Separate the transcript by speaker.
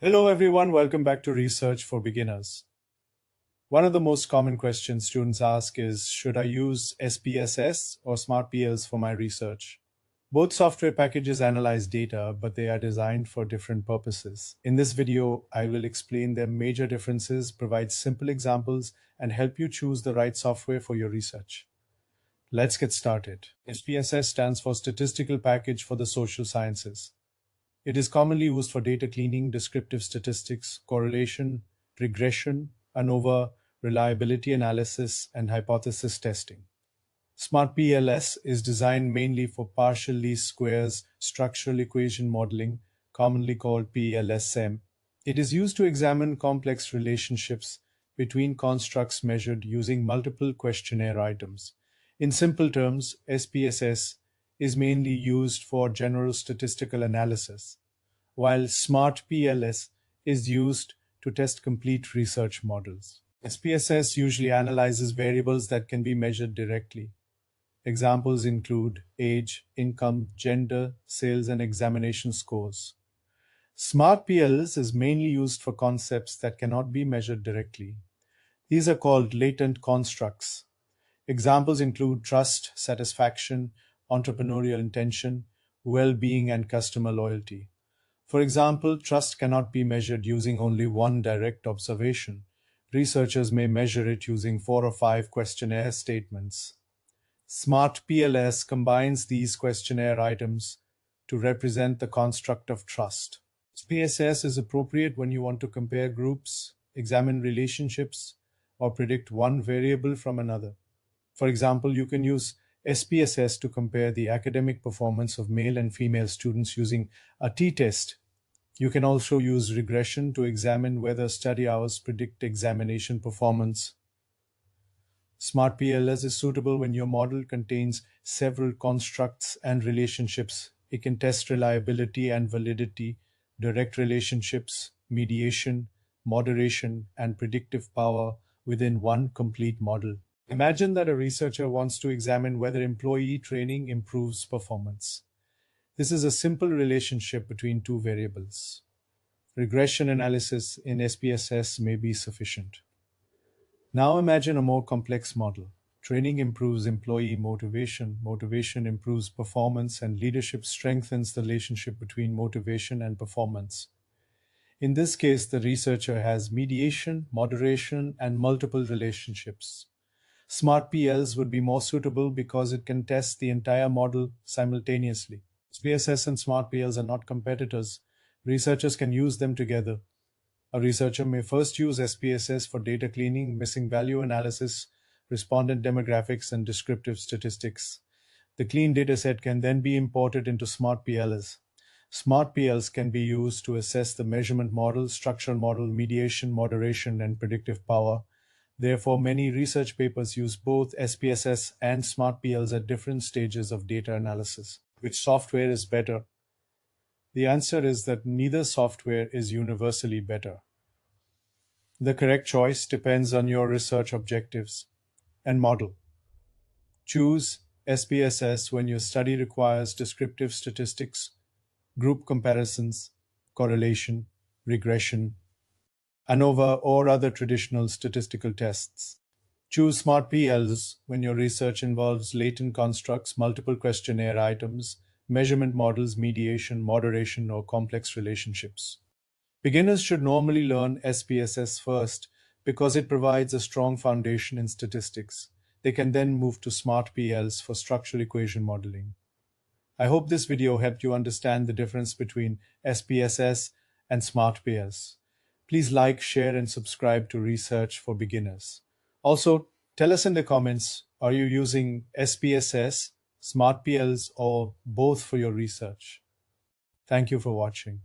Speaker 1: Hello everyone, welcome back to Research for Beginners. One of the most common questions students ask is, should I use SPSS or SmartPLS for my research? Both software packages analyze data, but they are designed for different purposes. In this video, I will explain their major differences, provide simple examples, and help you choose the right software for your research. Let's get started. SPSS stands for Statistical Package for the Social Sciences. It is commonly used for data cleaning, descriptive statistics, correlation, regression, ANOVA, reliability analysis, and hypothesis testing. SmartPLS is designed mainly for partial least squares structural equation modeling, commonly called PLSM. It is used to examine complex relationships between constructs measured using multiple questionnaire items. In simple terms, SPSS is mainly used for general statistical analysis, while SmartPLS is used to test complete research models. SPSS usually analyzes variables that can be measured directly. Examples include age, income, gender, sales, and examination scores. SmartPLS is mainly used for concepts that cannot be measured directly. These are called latent constructs. Examples include trust, satisfaction, entrepreneurial intention, well-being, and customer loyalty. For example, trust cannot be measured using only one direct observation. Researchers may measure it using 4 or 5 questionnaire statements. SmartPLS combines these questionnaire items to represent the construct of trust. SPSS is appropriate when you want to compare groups, examine relationships, or predict one variable from another. For example, you can use SPSS to compare the academic performance of male and female students using a t-test. You can also use regression to examine whether study hours predict examination performance. SmartPLS is suitable when your model contains several constructs and relationships. It can test reliability and validity, direct relationships, mediation, moderation, and predictive power within one complete model. Imagine that a researcher wants to examine whether employee training improves performance. This is a simple relationship between two variables. Regression analysis in SPSS may be sufficient. Now imagine a more complex model. Training improves employee motivation, motivation improves performance, and leadership strengthens the relationship between motivation and performance. In this case, the researcher has mediation, moderation, and multiple relationships. SmartPLs would be more suitable because it can test the entire model simultaneously. SPSS and SmartPLs are not competitors. Researchers can use them together. A researcher may first use SPSS for data cleaning, missing value analysis, respondent demographics, and descriptive statistics. The clean dataset can then be imported into SmartPLs. SmartPLs can be used to assess the measurement model, structural model, mediation, moderation, and predictive power. Therefore, many research papers use both SPSS and SmartPLs at different stages of data analysis. Which software is better? The answer is that neither software is universally better. The correct choice depends on your research objectives and model. Choose SPSS when your study requires descriptive statistics, group comparisons, correlation, regression, ANOVA, or other traditional statistical tests. Choose SmartPLs when your research involves latent constructs, multiple questionnaire items, measurement models, mediation, moderation, or complex relationships. Beginners should normally learn SPSS first because it provides a strong foundation in statistics. They can then move to SmartPLs for structural equation modeling. I hope this video helped you understand the difference between SPSS and SmartPLs. Please like, share, and subscribe to Research for Beginners. Also, tell us in the comments, are you using SPSS, SmartPLs, or both for your research? Thank you for watching.